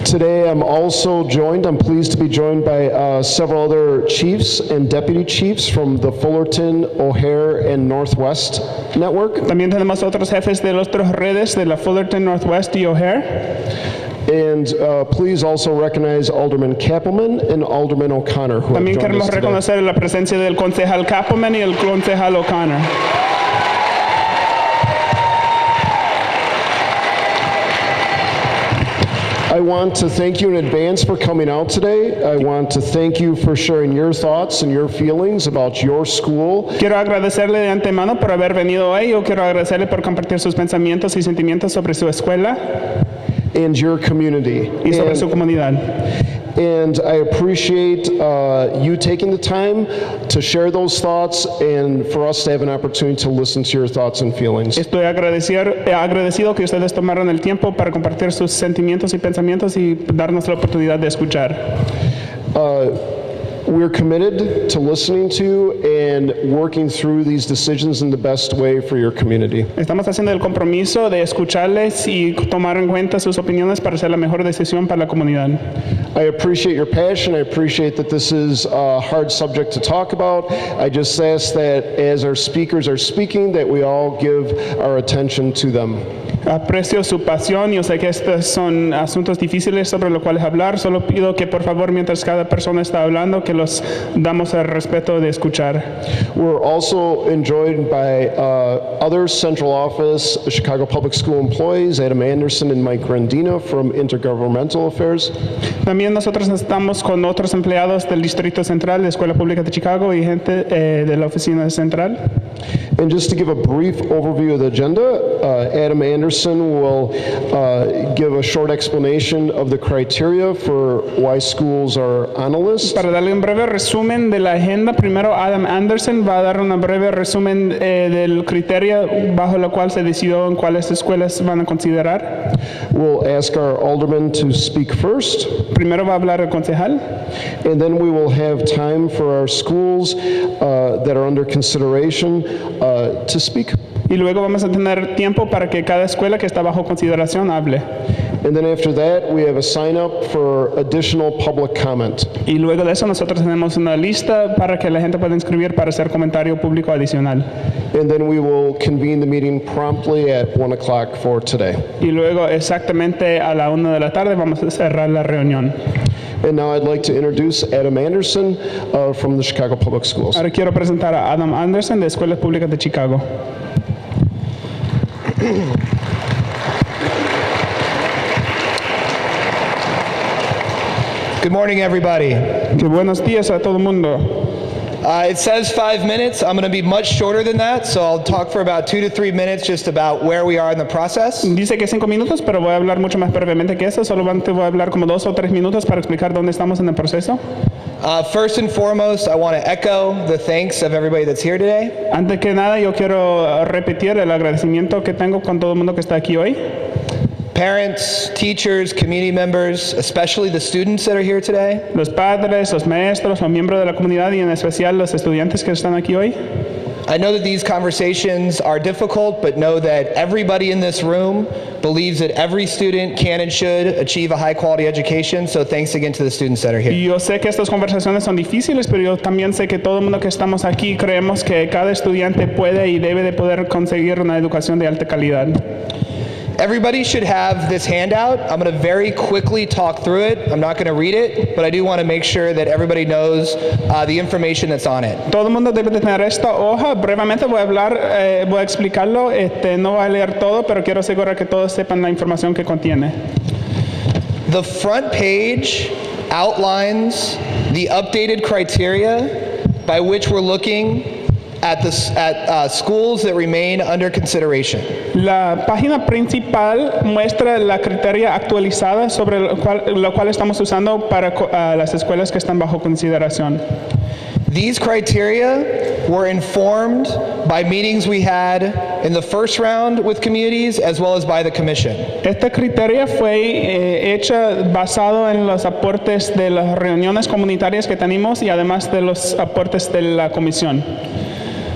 Today I'm pleased to be joined by several other chiefs and deputy chiefs from the Fullerton, O'Hare, and Northwest Network. También tenemos otros jefes de las otras redes de la Fullerton, Northwest y O'Hare. And please also recognize Alderman Kappelman and Alderman O'Connor, who También have joined queremos us today. reconocer la presencia del concejal Kappelman y el concejal O'Connor. I want to thank you in advance for coming out today. I want to thank you for sharing your thoughts and your feelings about your school. Quiero agradecerle de antemano por haber venido hoy. Yo quiero agradecerle por compartir sus pensamientos y sentimientos sobre su escuela And your community. y sobre su comunidad. And I appreciate you taking the time to share those thoughts and for us to have an opportunity to listen to your thoughts and feelings. Estoy agradecido que ustedes tomaron el tiempo para compartir sus sentimientos y pensamientos y darnos la oportunidad de escuchar. We're committed to listening to and working through these decisions in the best way for your community. Estamos haciendo el compromiso de escucharles y tomar en cuenta sus opiniones para hacer la mejor decisión para la comunidad. I appreciate your passion. I appreciate that this is a hard subject to talk about. I just ask that as our speakers are speaking, that we all give our attention to them. Aprecio su pasión. Yo sé que estos son asuntos difíciles sobre los cuales hablar. Solo pido que por favor, mientras cada persona está hablando, que los damos el respeto de escuchar. We're also enjoyed by other central office Chicago Public School employees, Adam Anderson and Mike Grandina from Intergovernmental Affairs. También nosotros estamos con otros empleados del Distrito Central de Escuela Pública de Chicago y gente de la Oficina Central. And just to give a brief overview of the agenda, Adam Anderson will give a short explanation of the criteria for why schools are on a list. Para darle un breve resumen de la agenda, primero Adam Anderson va a dar un breve resumen del criterio bajo lo cual se decidió en cuáles escuelas van a considerar. We'll ask our alderman to speak first. Primero va a hablar el concejal. And then we will have time for our schools that are under consideration to speak. Y luego vamos a tener tiempo para que cada escuela que está bajo consideración hable. And then after that, we have a sign up for additional public comment. Y luego de eso nosotros tenemos una lista para que la gente pueda inscribir para hacer comentario público adicional. And then we will convene the meeting promptly at 1 o'clock for today. Y luego exactamente a la 1 de la tarde vamos a cerrar la reunión. And now I'd like to introduce Adam Anderson from the Chicago Public Schools. Ahora quiero presentar a Adam Anderson de Escuelas Públicas de Chicago. Good morning, everybody. Que buenos días a todo el mundo. It says 5 minutes. I'm going to be much shorter than that, so I'll talk for about 2 to 3 minutes just about where we are in the process. Dice que 5 minutos, pero voy a hablar mucho más brevemente que eso. Solamente voy a hablar como 2 o 3 minutos para explicar dónde estamos en el proceso. First and foremost, I want to echo the thanks of everybody that's here today. Antes que nada, yo quiero repetir el agradecimiento que tengo con todo el mundo que está aquí hoy. Parents, teachers, community members, especially the students that are here today. Los padres, los maestros, los miembros de la comunidad y en especial los estudiantes que están aquí hoy. I know that these conversations are difficult, but know that everybody in this room believes that every student can and should achieve a high-quality education, so thanks again to the students that are here. Y yo sé que estas conversaciones son difíciles, pero yo también sé que todo el mundo que estamos aquí creemos que cada estudiante puede y debe de poder conseguir una educación de alta calidad. Everybody should have this handout. I'm going to very quickly talk through it. I'm not going to read it, but I do want to make sure that everybody knows the information that's on it. Todo el mundo debe de tener esta hoja. Brevemente voy a explicarlo. No voy a leer todo, pero quiero asegurar que todos sepan la información que contiene. The front page outlines the updated criteria by which we're looking at schools that remain under consideration. La página principal muestra la criteria actualizada sobre lo cual estamos usando para las escuelas que están bajo consideración. These criteria were informed by meetings we had in the first round with communities as well as by the commission. Esta criteria fue hecha basado en los aportes de las reuniones comunitarias que tenemos y además de los aportes de la comisión.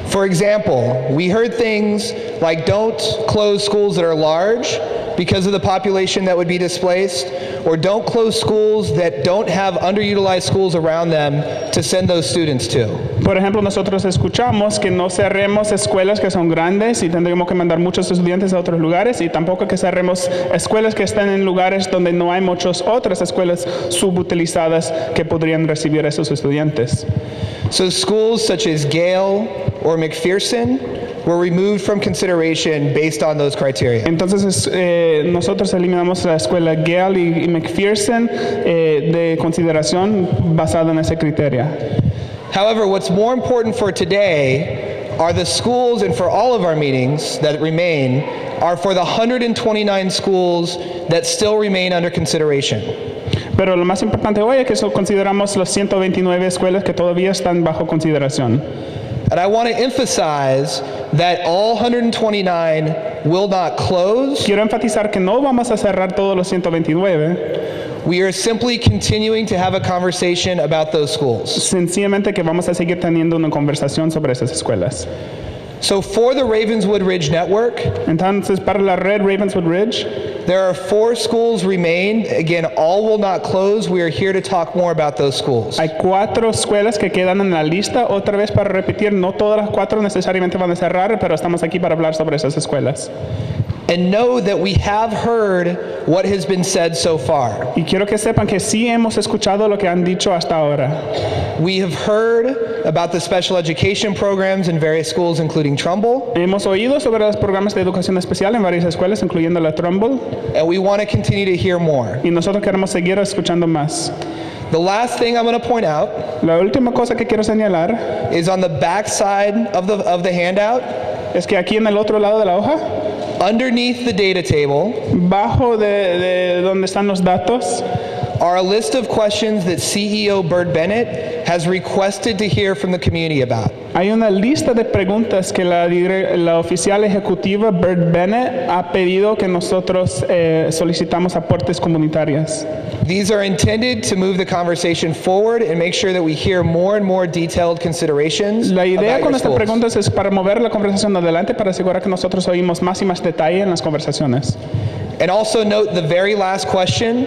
For example, we heard things like don't close schools that are large, because of the population that would be displaced, or don't close schools that don't have underutilized schools around them to send those students to. Por ejemplo, nosotros escuchamos que no cerremos escuelas que son grandes y tendríamos que mandar muchos estudiantes a otros lugares, y tampoco que cerremos escuelas que están en lugares donde no hay muchas otras escuelas subutilizadas que podrían recibir a esos estudiantes. So schools such as Gale or McPherson were removed from consideration based on those criteria. Entonces nosotros eliminamos la escuela Gale y McPherson de consideración basada en ese criterio. However, what's more important for today are the schools, and for all of our meetings that remain, are for the 129 schools that still remain under consideration. Pero lo más importante hoy es que consideramos las 129 escuelas que todavía están bajo consideración. And I want to emphasize that all 129 will not close. Quiero enfatizar que no vamos a cerrar todos los 129. We are simply continuing to have a conversation about those schools. Sencillamente que vamos a seguir teniendo una conversación sobre esas escuelas. So for the Ravenswood-Ridge network, Entonces, para la red Ravenswood-Ridge, there are 4 schools remain. Again, all will not close. We are here to talk more about those schools. hay 4 escuelas que quedan en la lista. Otra vez para repetir, no todas las 4 necesariamente van a cerrar, pero estamos aquí para hablar sobre esas escuelas. And know that we have heard what has been said so far. Y quiero que sepan que sí hemos escuchado lo que han dicho hasta ahora. We have heard about the special education programs in various schools, including Trumbull, Hemos oído sobre los programas de educación especial en varias escuelas, incluyendo la Trumbull, and we want to continue to hear more. y nosotros queremos seguir escuchando más. The last thing I'm going to point out La última cosa que quiero señalar is on the back side of the handout, es que aquí en el otro lado de la hoja, underneath the data table, bajo de donde están los datos, are a list of questions that CEO Bert Bennett has requested to hear from the community about. hay una lista de preguntas que la oficial ejecutiva Bert Bennett ha pedido que nosotros solicitamos aportes comunitarias. These are intended to move the conversation forward and make sure that we hear more and more detailed considerations La idea about con your estas schools. preguntas es para mover la conversación adelante, para asegurar que nosotros oímos más y más detalle en las conversaciones. And also note the very last question.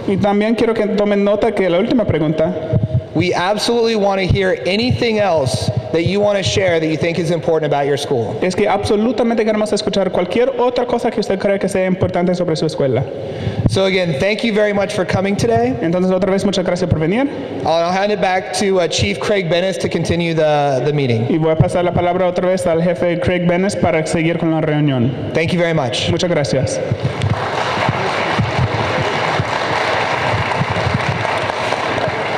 Y también quiero que tomen nota que la última pregunta, We absolutely want to hear anything else that you want to share that you think is important about your school. es que absolutamente queremos escuchar cualquier otra cosa que usted cree que sea importante sobre su escuela. So again, thank you very much for coming today. Entonces, otra vez, muchas gracias por venir. I'll hand it back to Chief Craig Bennis to continue the meeting. Y voy a pasar la palabra otra vez al jefe Craig Bennis para seguir con la reunión. Thank you very much. Muchas gracias.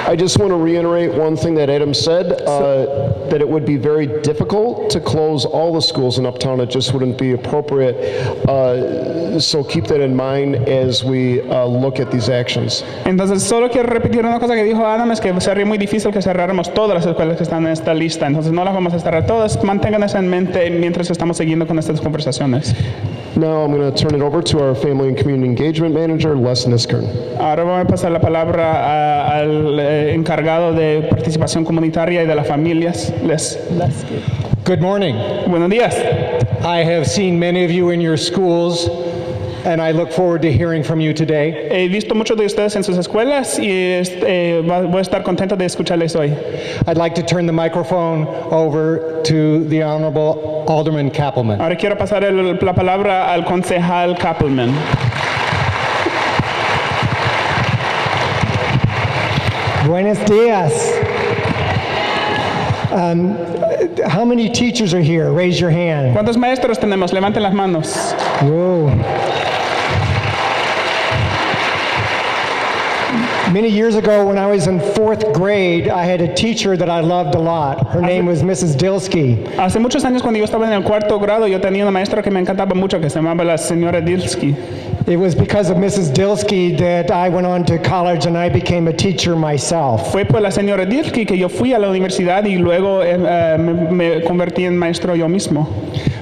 I just want to reiterate one thing that Adam said, that it would be very difficult to close all the schools in Uptown. It just wouldn't be appropriate. So keep that in mind as we look at these actions. Entonces, solo quiero repetir una cosa que dijo Adam, es que sería muy difícil que cerráramos todas las escuelas que están en esta lista. Entonces, no las vamos a cerrar todas. Mantengan eso en mente mientras estamos siguiendo con estas conversaciones. Now I'm going to turn it over to our Family and Community Engagement Manager, Les Niskern. Ahora voy a pasar la palabra al encargado de participación comunitaria y de las familias. Good morning. Buenos días. I have seen many of you in your schools, and I look forward to hearing from you today. He visto muchos de ustedes en sus escuelas y voy a estar contento de escucharles hoy. I'd like to turn the microphone over to the Honorable Alderman Kappelman. Ahora quiero pasar la palabra al concejal Kappelman. Buenos días. How many teachers are here? Raise your hand. ¿Cuántos maestros tenemos? Levanten las manos. Whoa. Many years ago, when I was in 4th grade, I had a teacher that I loved a lot. Her name was Mrs. Dilsky. Hace muchos años, cuando yo estaba en el 4º grado, yo tenía una maestra que me encantaba mucho, que se llamaba la señora Dilsky. It was because of Mrs. Dilsky that I went on to college and I became a teacher myself. Fue por la señora Dilke que yo fui a la universidad y luego me convertí en maestro yo mismo.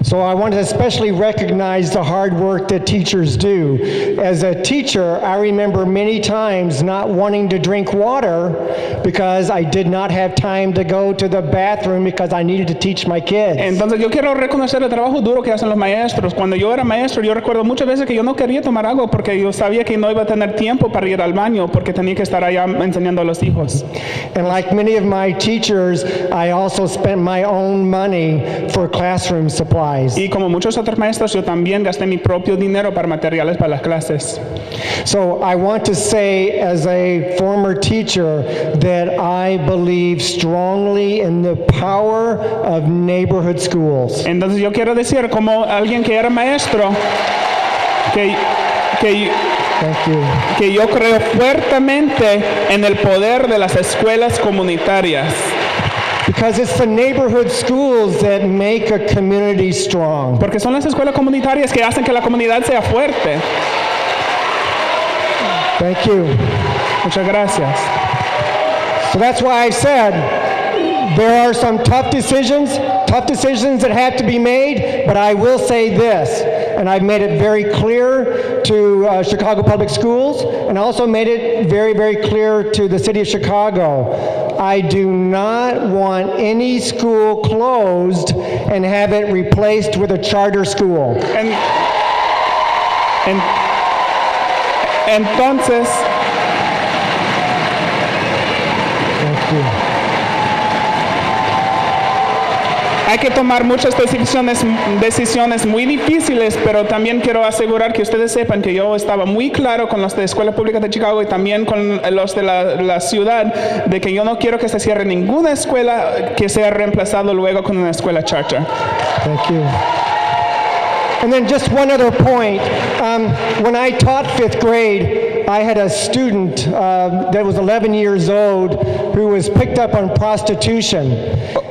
So I want to especially recognize the hard work that teachers do. As a teacher, I remember many times not wanting to drink water because I did not have time to go to the bathroom because I needed to teach my kids. Entonces yo quiero reconocer el trabajo duro que hacen los maestros. Cuando yo era maestro, yo recuerdo muchas veces que yo no quería tomar agua porque yo sabía que no iba a tener tiempo para ir al baño porque tenía que estar allá enseñando a los hijos. And like many of my teachers, I also spent my own money for classroom supplies. Y como muchos otros maestros, yo también gasté mi propio dinero para materiales para las clases. So I want to say, as a former teacher, that I believe strongly in the power of neighborhood schools. Entonces yo quiero decir, como alguien que era maestro, que Thank you. que yo creo fuertemente en el poder de las escuelas comunitarias. Because it's the neighborhood schools that make a community strong. Porque son las escuelas comunitarias que hacen que la comunidad sea fuerte. Thank you. Muchas gracias. So that's why I said there are some tough decisions that have to be made, but I will say this, and I've made it very clear to Chicago Public Schools, and also made it very, very clear to the city of Chicago. I do not want any school closed and have it replaced with a charter school. Entonces, Thank you. hay que tomar muchas decisiones muy difíciles, pero también quiero asegurar que ustedes sepan que yo estaba muy claro con los de Escuela Pública de Chicago y también con los de la ciudad, de que yo no quiero que se cierre ninguna escuela que sea reemplazado luego con una escuela charter. Thank you. And then just one other point. When I taught 5th grade, I had a student that was 11 years old who was picked up on prostitution.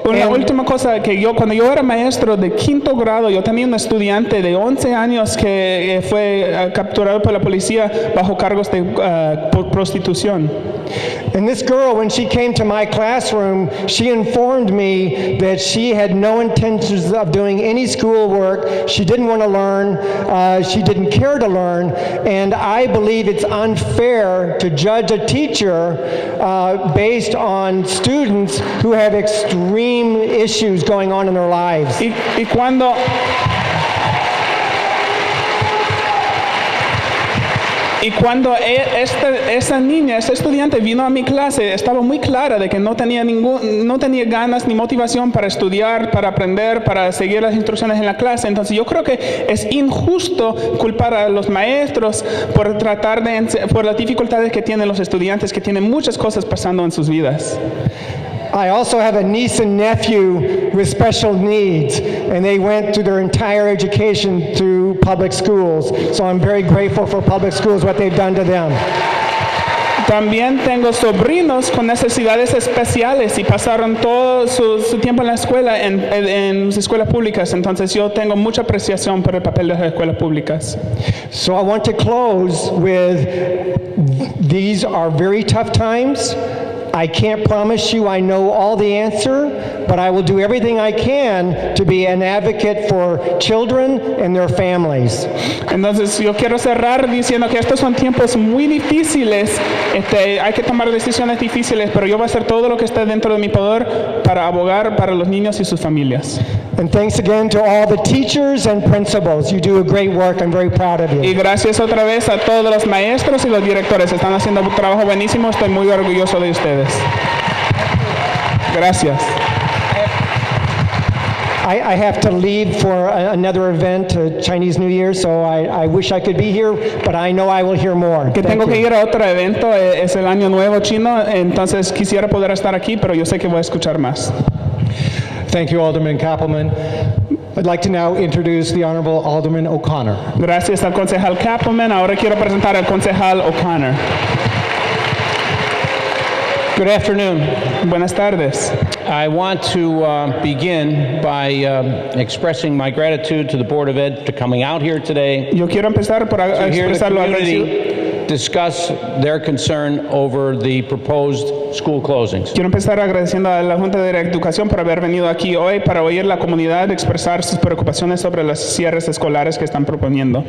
Una última cosa, que cuando yo era maestro de 5º grado, yo tenía un estudiante de 11 años que fue capturado por la policía bajo cargos de prostitución. And this girl, when she came to my classroom, she informed me that she had no intentions of doing any schoolwork. She didn't want to learn. She didn't care to learn. And I believe it's unfair to judge a teacher based on students who have extreme issues going on in their lives. Y cuando esa niña, esa estudiante vino a mi clase, estaba muy clara de que no tenía ganas ni motivación para estudiar, para aprender, para seguir las instrucciones en la clase. Entonces yo creo que es injusto culpar a los maestros por por las dificultades que tienen los estudiantes, que tienen muchas cosas pasando en sus vidas. I also have a niece and nephew with special needs, and they went through their entire education through public schools. So I'm very grateful for public schools, what they've done to them. También tengo sobrinos con necesidades especiales y pasaron todo su tiempo en la escuela, en escuelas públicas. Entonces yo tengo mucha apreciación por el papel de las escuelas públicas. So I want to close with, these are very tough times. I can't promise you I know all the answer, but I will do everything I can to be an advocate for children and their families. Entonces yo quiero cerrar diciendo que estos son tiempos muy difíciles, hay que tomar decisiones difíciles, pero yo voy a hacer todo lo que esté dentro de mi poder para abogar para los niños y sus familias. And thanks again to all the teachers and principals. You do a great work. I'm very proud of you. Y gracias otra vez a todos los maestros y los directores. Están haciendo un trabajo buenísimo. Estoy muy orgulloso de ustedes. Gracias. I have to leave for another event, Chinese New Year, so I wish I could be here, but I know I will hear more. Que tengo que ir a otro evento, es el Año Nuevo Chino, entonces quisiera poder estar aquí, pero yo sé que voy a escuchar más. Thank you, Alderman Kappelman. I'd like to now introduce the Honorable Alderman O'Connor. Gracias al concejal Kappelman. Ahora quiero presentar al concejal O'Connor. Good afternoon. Buenas tardes. I want to begin by expressing my gratitude to the Board of Ed for coming out here today Yo quiero empezar por to hear the expresar lo agradecido. community discuss their concern over the proposed school closings. Quiero empezar agradeciendo a la Junta de Educación por haber venido aquí hoy para oír la comunidad expresar sus preocupaciones sobre los cierres escolares que están proponiendo.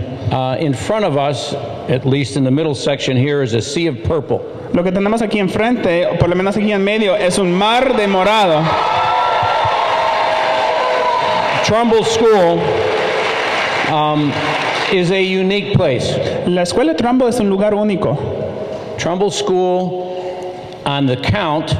In front of us, at least in the middle section here, is a sea of purple. Lo que tenemos aquí enfrente, o por lo menos aquí en medio, es un mar de morado. Trumbull School is a unique place. La escuela Trumbull es un lugar único. Trumbull School, on the count,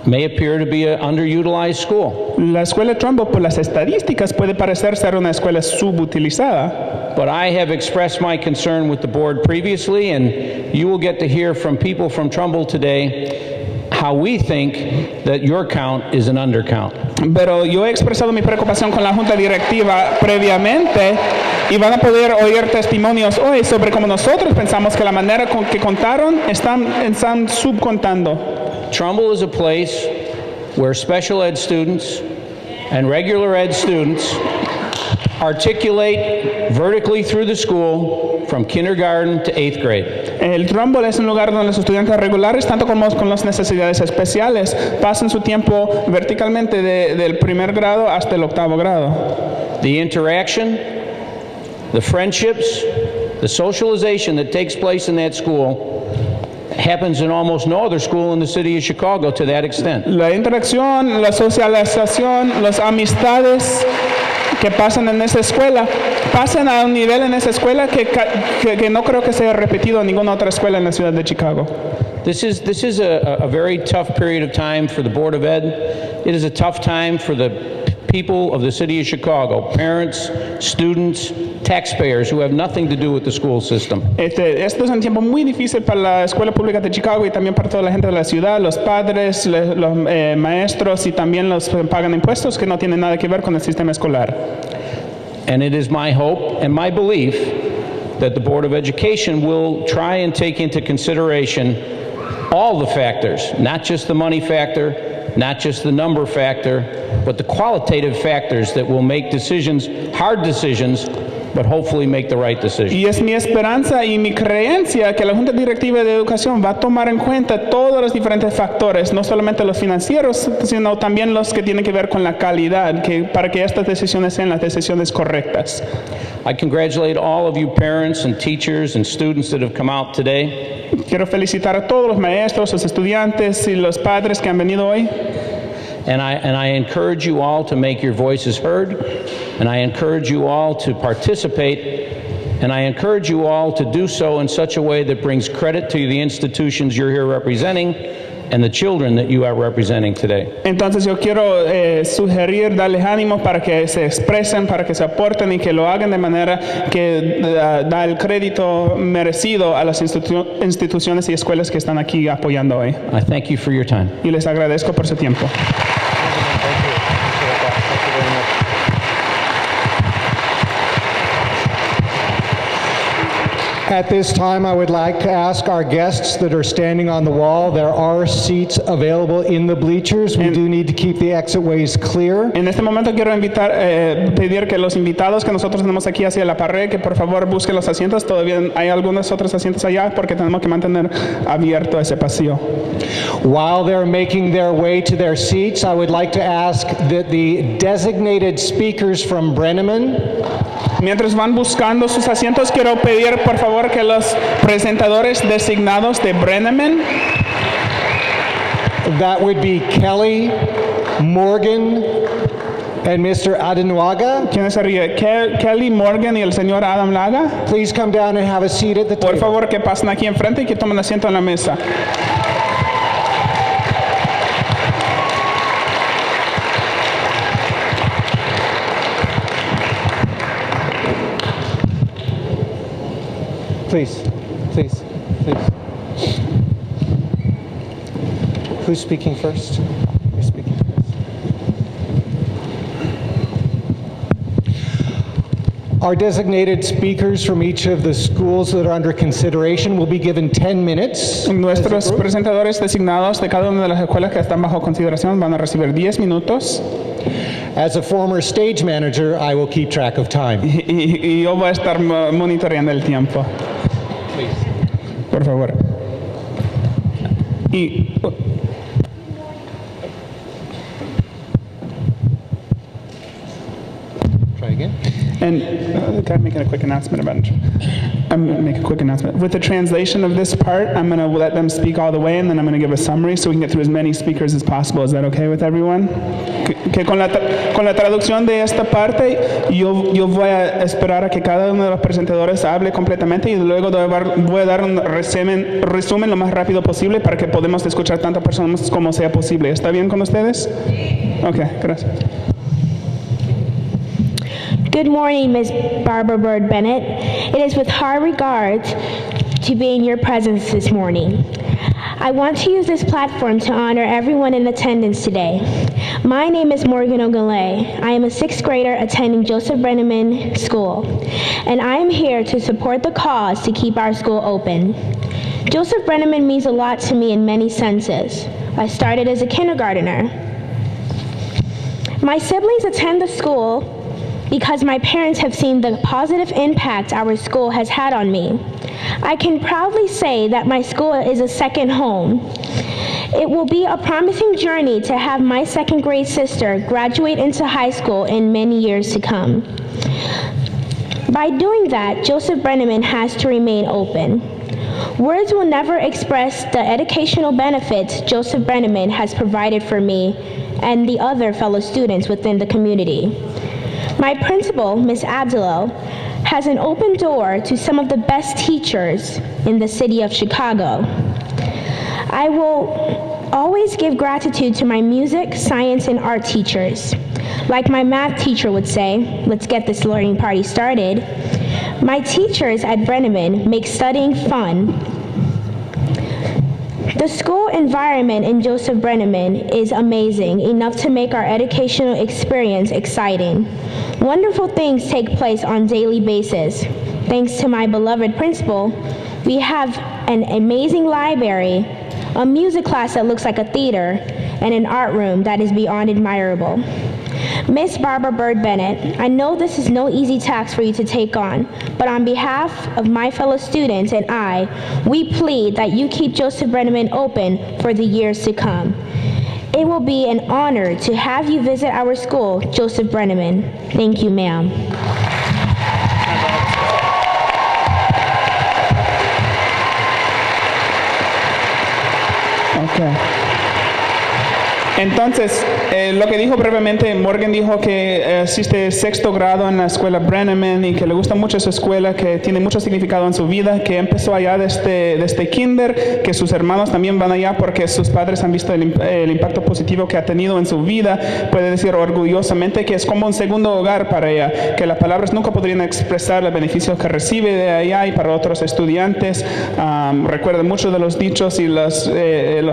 may appear to be an underutilized school. La escuela Trumbull, por las estadísticas, puede parecer ser una escuela subutilizada. But I have expressed my concern with the board previously, and you will get to hear from people from Trumbull today how we think that your count is an undercount. Pero yo he expresado mi preocupación con la Junta Directiva previamente y van a poder oír testimonios hoy sobre cómo nosotros pensamos que la manera con que contaron están subcontando. Trumbull is a place where special ed students and regular ed students articulate vertically through the school from kindergarten to 8th grade. El Trumbull es un lugar donde los estudiantes regulares, tanto como con las necesidades especiales, pasan su tiempo verticalmente del primer grado hasta el octavo grado. The interaction, the friendships, the socialization that takes place in that school happens in almost no other school in the city of Chicago to that extent. La interacción, la socialización, las amistades que pasan en esa escuela, pasan a un nivel en esa escuela que no creo que sea repetido en ninguna otra escuela en la ciudad de Chicago. This is a very tough period of time for the Board of Ed. It is a tough time for the people of the city of Chicago, parents, students, taxpayers who have nothing to do with the school system. Esto es un tiempo muy difícil para la escuela pública de Chicago y también para toda la gente de la ciudad, los padres, los maestros y también los que pagan impuestos que no tienen nada que ver con el sistema escolar. And it is my hope and my belief that the Board of Education will try and take into consideration all the factors, not just the money factor, not just the number factor, but the qualitative factors that will make decisions, hard decisions, but hopefully make the right decision. Y es mi esperanza y mi creencia que la Junta Directiva de Educación va a tomar en cuenta todos los diferentes factores, no solamente los financieros, sino también los que tienen que ver con la calidad, para que estas decisiones sean las decisiones correctas. I congratulate all of you parents and teachers and students that have come out today. Quiero felicitar a todos los maestros, los estudiantes y los padres que han venido hoy. And I encourage you all to make your voices heard, and I encourage you all to participate, and I encourage you all to do so in such a way that brings credit to the institutions you're here representing and the children that you are representing today. Entonces yo quiero sugerir, darles ánimo para que se expresen, para que se aporten y que lo hagan de manera que da el crédito merecido a las instituciones y escuelas que están aquí apoyando hoy. I thank you for your time. Y les agradezco por su tiempo. At this time, I would like to ask our guests that are standing on the wall, there are seats available in the bleachers. We do need to keep the exit ways clear. En este momento quiero pedir que los invitados que nosotros tenemos aquí hacia la pared, que por favor busquen los asientos. Todavía hay algunos otros asientos allá porque tenemos que mantener abierto ese pasillo. While they're making their way to their seats, I would like to ask that the designated speakers from Brenneman, Mientras van buscando sus asientos, quiero pedir por favor que los presentadores designados de Brenneman, that would be Kelly, Morgan, and Mr. Adenuaga, ¿quién se ríe? Kelly, Morgan y el señor Adam Laga, please come down and have a seat at the por table. favor que pasen aquí enfrente y que tomen asiento en la mesa. Please, please, please. Who's speaking first? You're speaking first. Our designated speakers from each of the schools that are under consideration will be given 10 minutes. Nuestros presentadores designados de cada una de las escuelas que están bajo consideración van a recibir 10 minutos. As a former stage manager, I will keep track of time. Y yo voy a estar monitoreando el tiempo. Por favor. Try again. And can I make a quick announcement about it? Make a quick announcement. With the translation of this part, I'm going to let them speak all the way, and then I'm going to give a summary so we can get through as many speakers as possible. Is that okay with everyone? Que con la traducción de esta parte, yo voy a esperar a que cada uno de los presentadores hable completamente y luego voy a dar un resumen lo más rápido posible para que podamos escuchar tantas personas como sea posible. ¿Está bien con ustedes? Ok, gracias. Good morning, Ms. Barbara Bird Bennett. It is with high regard to be in your presence this morning. I want to use this platform to honor everyone in attendance today. My name is Morgan Ogale. I am a 6th grader attending Joseph Brenneman School, and I am here to support the cause to keep our school open. Joseph Brenneman means a lot to me in many senses. I started as a kindergartner. My siblings attend the school because my parents have seen the positive impact our school has had on me. I can proudly say that my school is a second home. It will be a promising journey to have my 2nd grade sister graduate into high school in many years to come. By doing that, Joseph Brenneman has to remain open. Words will never express the educational benefits Joseph Brenneman has provided for me and the other fellow students within the community. My principal, Ms. Abdullah, has an open door to some of the best teachers in the city of Chicago. I will always give gratitude to my music, science, and art teachers. Like my math teacher would say, let's get this learning party started. My teachers at Brenneman make studying fun. The school environment in Joseph Brenneman is amazing, enough to make our educational experience exciting. Wonderful things take place on a daily basis. Thanks to my beloved principal, we have an amazing library, a music class that looks like a theater, and an art room that is beyond admirable. Miss Barbara Bird Bennett, I know this is no easy task for you to take on, but on behalf of my fellow students and I, we plead that you keep Joseph Brenneman open for the years to come. It will be an honor to have you visit our school, Joseph Brenneman. Thank you, ma'am. Okay. Entonces, lo que dijo brevemente, Morgan dijo que asiste 6º grado en la escuela Brenneman y que le gusta mucho esa escuela, que tiene mucho significado en su vida, que empezó allá desde kinder, que sus hermanos también van allá porque sus padres han visto el impacto positivo que ha tenido en su vida. Puede decir orgullosamente que es como un segundo hogar para ella, que las palabras nunca podrían expresar los beneficios que recibe de allá y para otros estudiantes. Recuerda mucho de los dichos y los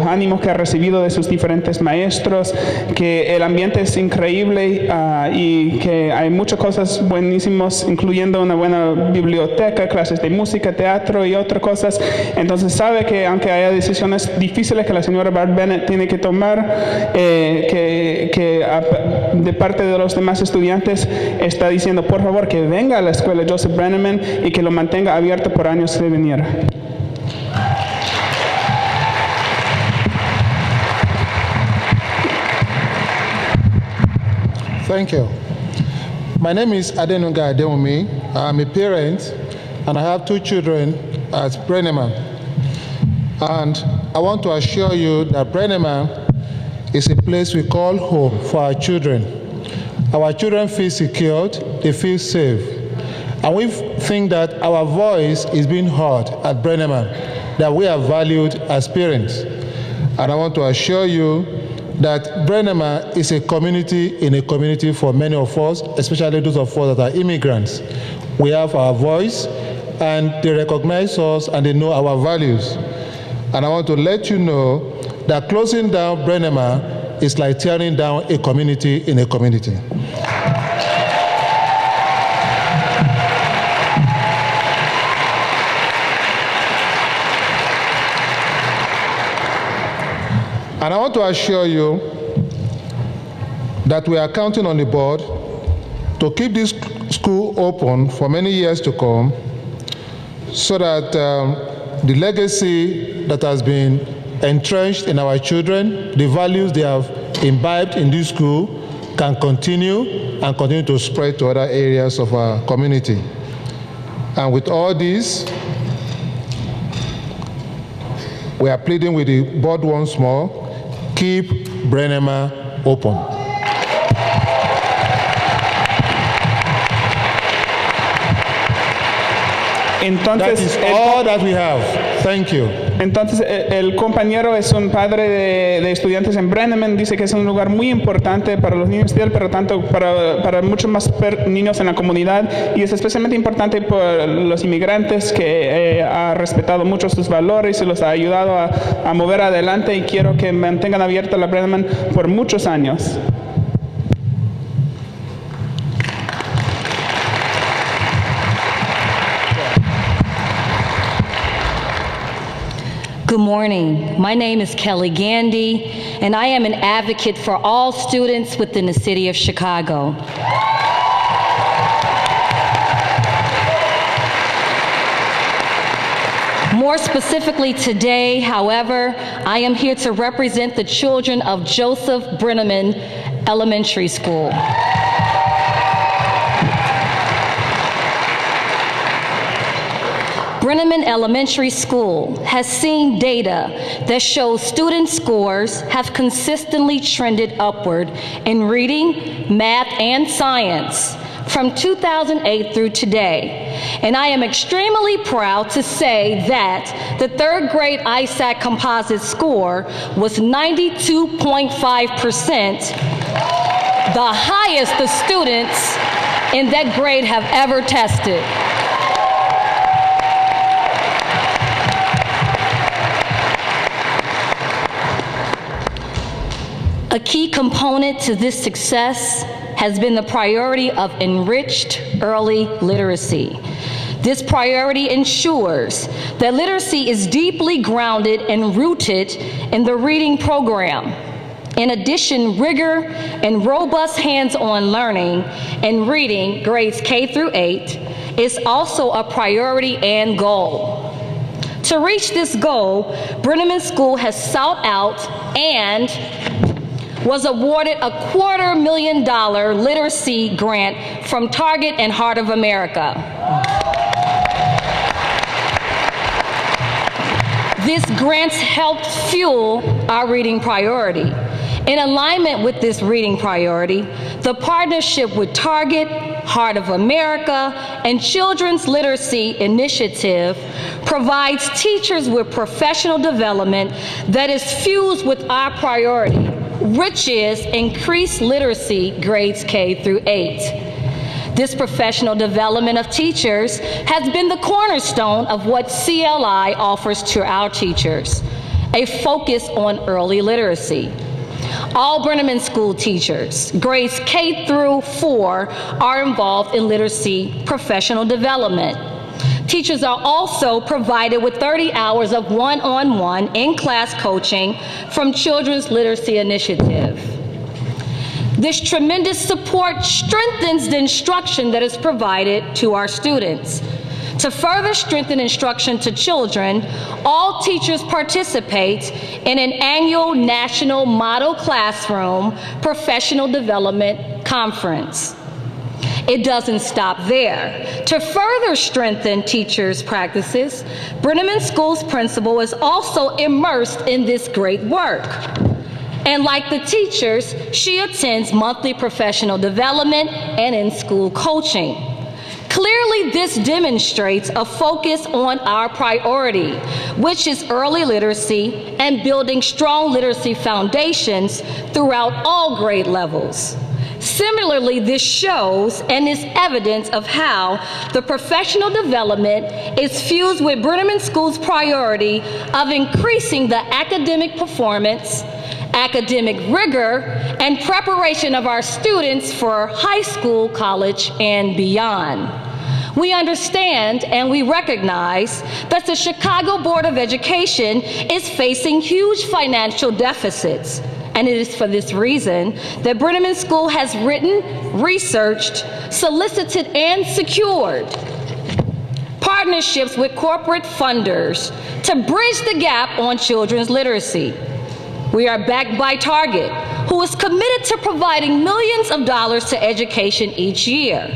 ánimos que ha recibido de sus diferentes maestros, que el ambiente es increíble y que hay muchas cosas buenísimas, incluyendo una buena biblioteca, clases de música, teatro y otras cosas. Entonces sabe que aunque haya decisiones difíciles que la señora Barb Bennett tiene que tomar, de parte de los demás estudiantes está diciendo por favor que venga a la escuela Joseph Brenneman y que lo mantenga abierto por años de venir. Thank you. My name is Adenunga Adewumi. I'm a parent and I have 2 children at Brenneman. And I want to assure you that Brenneman is a place we call home for our children. Our children feel secured, they feel safe. And we think that our voice is being heard at Brenneman, that we are valued as parents. And I want to assure you that Brenneman is a community in a community for many of us, especially those of us that are immigrants. We have our voice, and they recognize us, and they know our values. And I want to let you know that closing down Brenneman is like tearing down a community in a community. And I want to assure you that we are counting on the board to keep this school open for many years to come, so that the legacy that has been entrenched in our children, the values they have imbibed in this school, can continue and continue to spread to other areas of our community. And with all this, we are pleading with the board once more, keep Brenema open. Entonces, That is all that we have. Thank you. Entonces, el compañero es un padre de estudiantes en Brenneman, dice que es un lugar muy importante para los niños de él, pero tanto para muchos más niños en la comunidad, y es especialmente importante por los inmigrantes, que ha respetado mucho sus valores y los ha ayudado a mover adelante, y quiero que mantengan abierta la Brenneman por muchos años. Good morning. My name is Kelly Gandy, and I am an advocate for all students within the city of Chicago. More specifically today, however, I am here to represent the children of Joseph Brenneman Elementary School. Brenneman Elementary School has seen data that shows student scores have consistently trended upward in reading, math, and science from 2008 through today. And I am extremely proud to say that the third grade ISAC composite score was 92.5%, the highest the students in that grade have ever tested. A key component to this success has been the priority of enriched early literacy. This priority ensures that literacy is deeply grounded and rooted in the reading program. In addition, rigor and robust hands-on learning and reading grades K through 8 is also a priority and goal. To reach this goal, Brenneman School has sought out and was awarded a $250,000 literacy grant from Target and Heart of America. This grant helped fuel our reading priority. In alignment with this reading priority, the partnership with Target, Heart of America, and Children's Literacy Initiative provides teachers with professional development that is fused with our priority, which is increased literacy grades K through 8. This professional development of teachers has been the cornerstone of what CLI offers to our teachers, a focus on early literacy. All Brenneman School teachers, grades K through 4, are involved in literacy professional development. Teachers are also provided with 30 hours of one-on-one in-class coaching from Children's Literacy Initiative. This tremendous support strengthens the instruction that is provided to our students. To further strengthen instruction to children, all teachers participate in an annual National Model Classroom Professional Development Conference. It doesn't stop there. To further strengthen teachers' practices, Brenneman School's principal is also immersed in this great work. And like the teachers, she attends monthly professional development and in-school coaching. Clearly, this demonstrates a focus on our priority, which is early literacy and building strong literacy foundations throughout all grade levels. Similarly, this shows and is evidence of how the professional development is fused with Brenneman School's priority of increasing the academic performance, academic rigor, and preparation of our students for high school, college, and beyond. We understand and we recognize that the Chicago Board of Education is facing huge financial deficits. And it is for this reason that Brenneman School has written, researched, solicited, and secured partnerships with corporate funders to bridge the gap on children's literacy. We are backed by Target, who is committed to providing millions of dollars to education each year.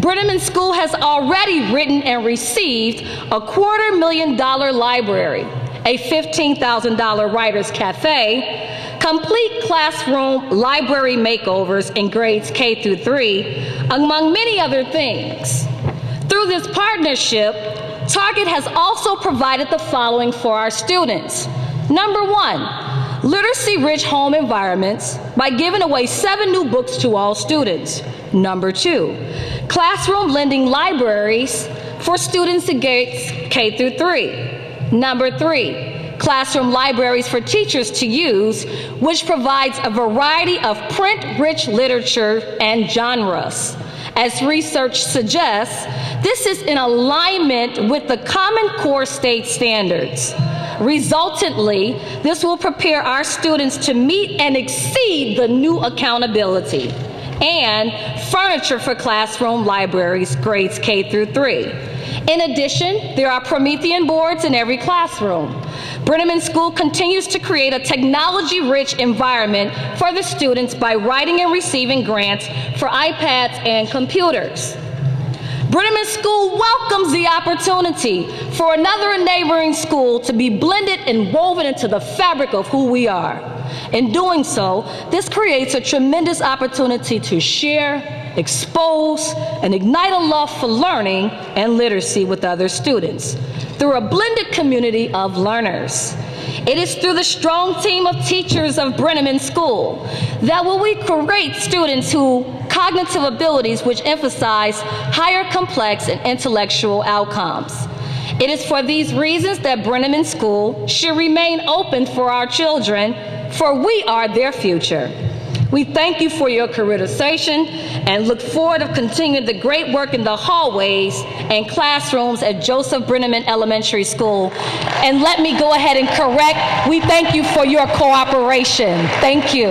Brenneman School has already written and received a $250,000 library, a $15,000 Writers Cafe, complete classroom library makeovers in grades K through 3, among many other things. Through this partnership, Target has also provided the following for our students. Number 1, literacy-rich home environments by giving away 7 new books to all students. Number 2, classroom lending libraries for students in grades K through 3. Number 3, classroom libraries for teachers to use, which provides a variety of print-rich literature and genres. As research suggests, this is in alignment with the Common Core state standards. Resultantly, this will prepare our students to meet and exceed the new accountability. And furniture for classroom libraries, grades K through 3. In addition, there are Promethean boards in every classroom. Brenneman School continues to create a technology-rich environment for the students by writing and receiving grants for iPads and computers. Brenneman School welcomes the opportunity for another neighboring school to be blended and woven into the fabric of who we are. In doing so, this creates a tremendous opportunity to share, expose, and ignite a love for learning and literacy with other students through a blended community of learners. It is through the strong team of teachers of Brenneman School that we create students who cognitive abilities which emphasize higher complex and intellectual outcomes. It is for these reasons that Brenneman School should remain open for our children, for we are their future. We thank you for your consideration and look forward to continuing the great work in the hallways and classrooms at Joseph Brenneman Elementary School. And let me go ahead and correct, we thank you for your cooperation. Thank you.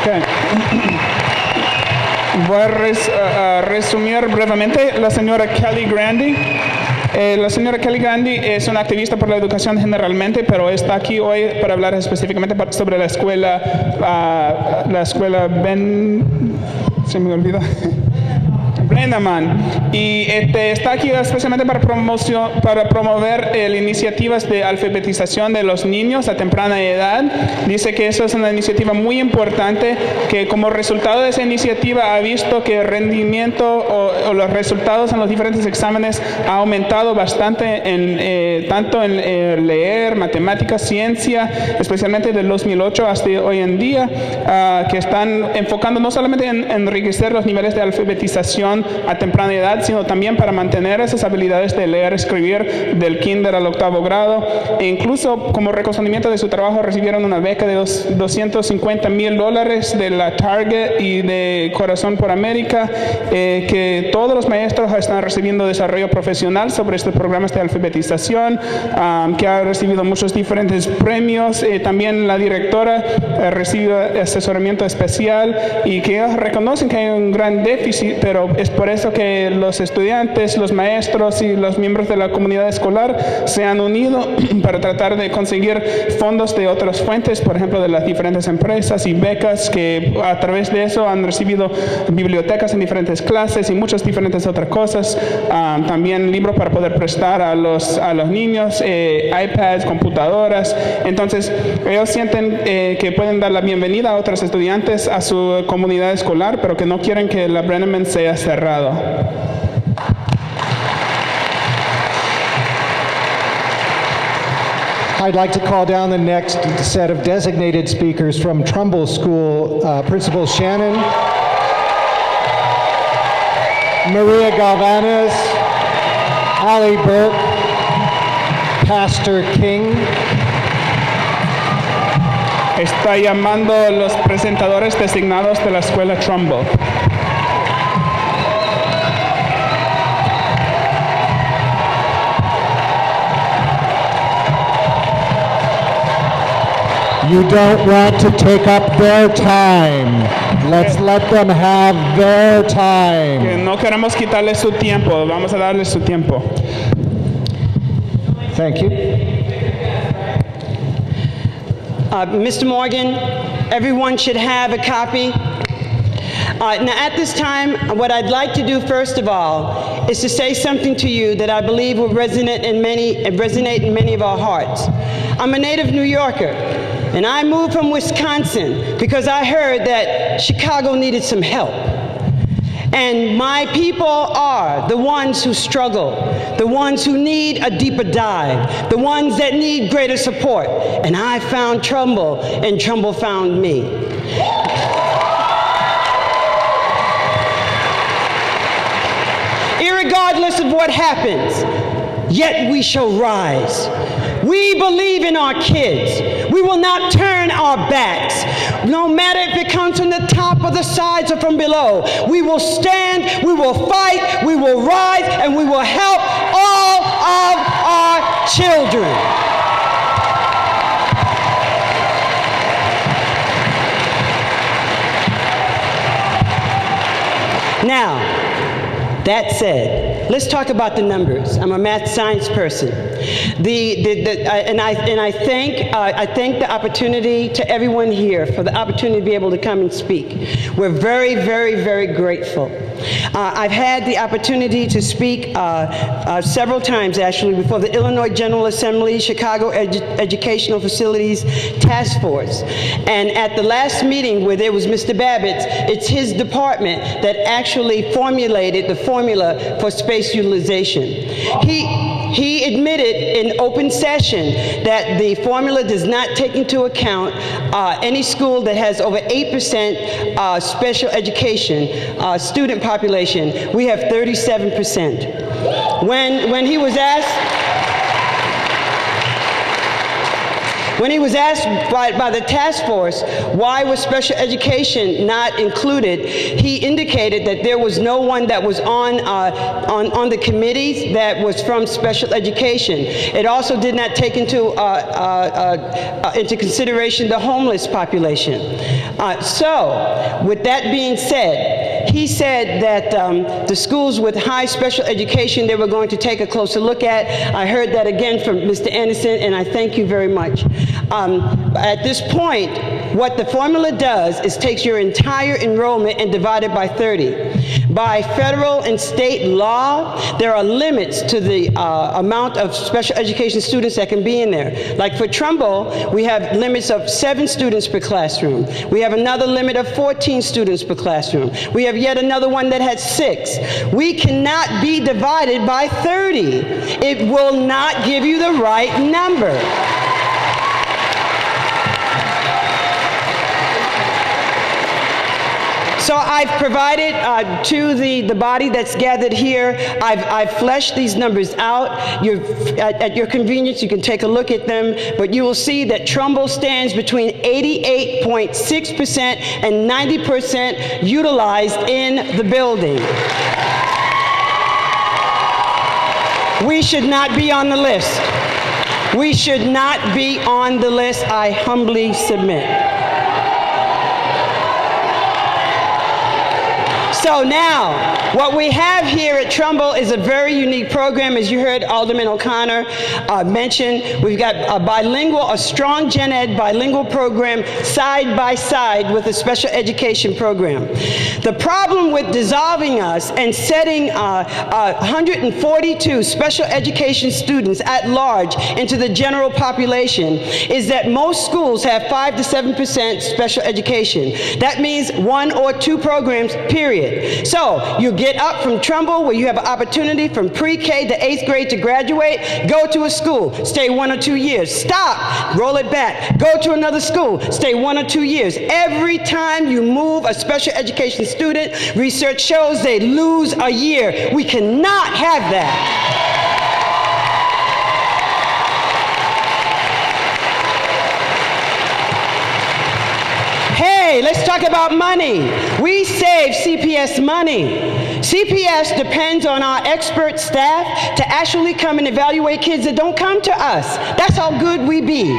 Okay. Voy a resumir brevemente. La señora Kelly Grandi. La señora Kelly Grandi es una activista por la educación generalmente, pero está aquí hoy para hablar específicamente sobre la escuela se me olvidó. Brenneman, y está aquí especialmente para promover iniciativas de alfabetización de los niños a temprana edad. Dice que eso es una iniciativa muy importante, que como resultado de esa iniciativa ha visto que el rendimiento o los resultados en los diferentes exámenes ha aumentado bastante, tanto en leer, matemáticas, ciencia, especialmente del 2008 hasta hoy en día, que están enfocando no solamente en enriquecer los niveles de alfabetización a temprana edad, sino también para mantener esas habilidades de leer, escribir del kinder al 8º grado. E incluso como reconocimiento de su trabajo recibieron una beca de $250,000 de la Target y de Corazón por América, que todos los maestros están recibiendo desarrollo profesional sobre estos programas de alfabetización, que ha recibido muchos diferentes premios. También la directora recibe asesoramiento especial, y que ellos reconocen que hay un gran déficit, pero es por eso que los estudiantes, los maestros y los miembros de la comunidad escolar se han unido para tratar de conseguir fondos de otras fuentes, por ejemplo de las diferentes empresas y becas, que a través de eso han recibido bibliotecas en diferentes clases y muchas diferentes otras cosas, también libros para poder prestar a los niños, iPads, computadoras. Entonces ellos sienten que pueden dar la bienvenida a otros estudiantes a su comunidad escolar, pero que no quieren que la Brenneman sea cerrado. I'd like to call down the next set of designated speakers from Trumbull School, Principal Shannon, Maria Galvanez, Allie Burke, Pastor King. Está llamando a los presentadores designados de la escuela Trumbull. You don't want to take up their time. Let's let them have their time. Que no queremos quitarle su tiempo, vamos a darle su tiempo. Thank you. Mr. Morgan, everyone should have a copy. Now at this time, what I'd like to do first of all is to say something to you that I believe will resonate in many of our hearts. I'm a native New Yorker, and I moved from Wisconsin because I heard that Chicago needed some help. And my people are the ones who struggle, the ones who need a deeper dive, the ones that need greater support. And I found Trumbull, and Trumbull found me. Irregardless of what happens, yet we shall rise. We believe in our kids. We will not turn our backs. No matter if it comes from the top or the sides or from below, we will stand, we will fight, we will rise, and we will help all of our children. Now, that said, let's talk about the numbers. I'm a math science person. I thank the opportunity to everyone here for the opportunity to be able to come and speak. We're very, very, very grateful. I've had the opportunity to speak several times, actually, before the Illinois General Assembly, Chicago Educational Facilities Task Force. And at the last meeting where there was Mr. Babbitt's, it's his department that actually formulated the formula for space utilization. He admitted in open session that the formula does not take into account any school that has over 8% special education student population. We have 37%. When he was asked by the task force why was special education not included, he indicated that there was no one that was on the committees that was from special education. It also did not take into consideration the homeless population. So, with that being said, he said that the schools with high special education they were going to take a closer look at. I heard that again from Mr. Anderson, and I thank you very much. At this point, what the formula does is takes your entire enrollment and divide it by 30. By federal and state law, there are limits to the amount of special education students that can be in there. Like for Trumbull, we have limits of 7 students per classroom. We have another limit of 14 students per classroom. We have yet another one that has 6. We cannot be divided by 30. It will not give you the right number. So I've provided to the body that's gathered here, I've fleshed these numbers out. At your convenience, you can take a look at them, but you will see that Trumbull stands between 88.6% and 90% utilized in the building. We should not be on the list. We should not be on the list, I humbly submit. So now, what we have here at Trumbull is a very unique program. As you heard Alderman O'Connor mention, we've got a strong gen ed bilingual program side by side with a special education program. The problem with dissolving us and setting 142 special education students at large into the general population is that most schools have 5 to 7% special education. That means 1 or 2 programs, period. So you get up from Trumbull where you have an opportunity from pre-K to 8th grade to graduate, go to a school, stay 1 or 2 years, stop, roll it back, go to another school, stay 1 or 2 years. Every time you move a special education student, research shows they lose a year. We cannot have that. Hey, let's talk about money. We save CPS money. CPS depends on our expert staff to actually come and evaluate kids that don't come to us. That's how good we be.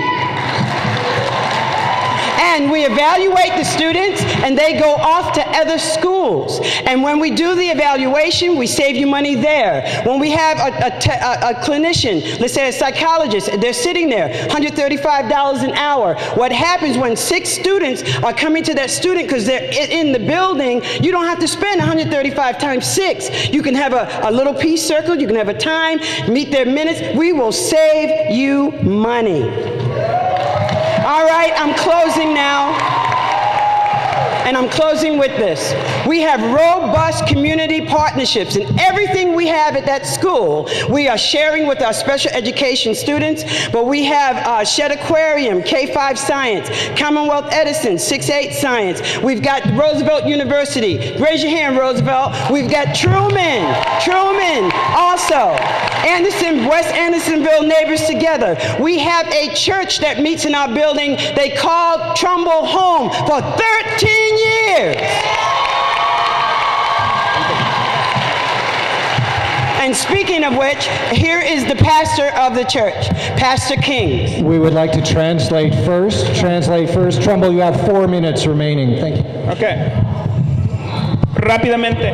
And we evaluate the students, and they go off to other schools. And when we do the evaluation, we save you money there. When we have a clinician, let's say a psychologist, they're sitting there, $135 an hour. What happens when 6 students are coming to that student because they're in the building, you don't have to spend 135 times 6. You can have a little piece circled, you can have a time, meet their minutes. We will save you money. All right, I'm closing now. And I'm closing with this. We have robust community partnerships, and everything we have at that school, we are sharing with our special education students, but we have Shed Aquarium, K-5 Science, Commonwealth Edison, 6-8 Science. We've got Roosevelt University. Raise your hand, Roosevelt. We've got Truman also. West Andersonville Neighbors Together. We have a church that meets in our building they call Trumbull Home for 13 years. And speaking of which, here is the pastor of the church, Pastor King. We would like to translate first. Trumbull, you have 4 minutes remaining. Thank you. Okay. Rápidamente,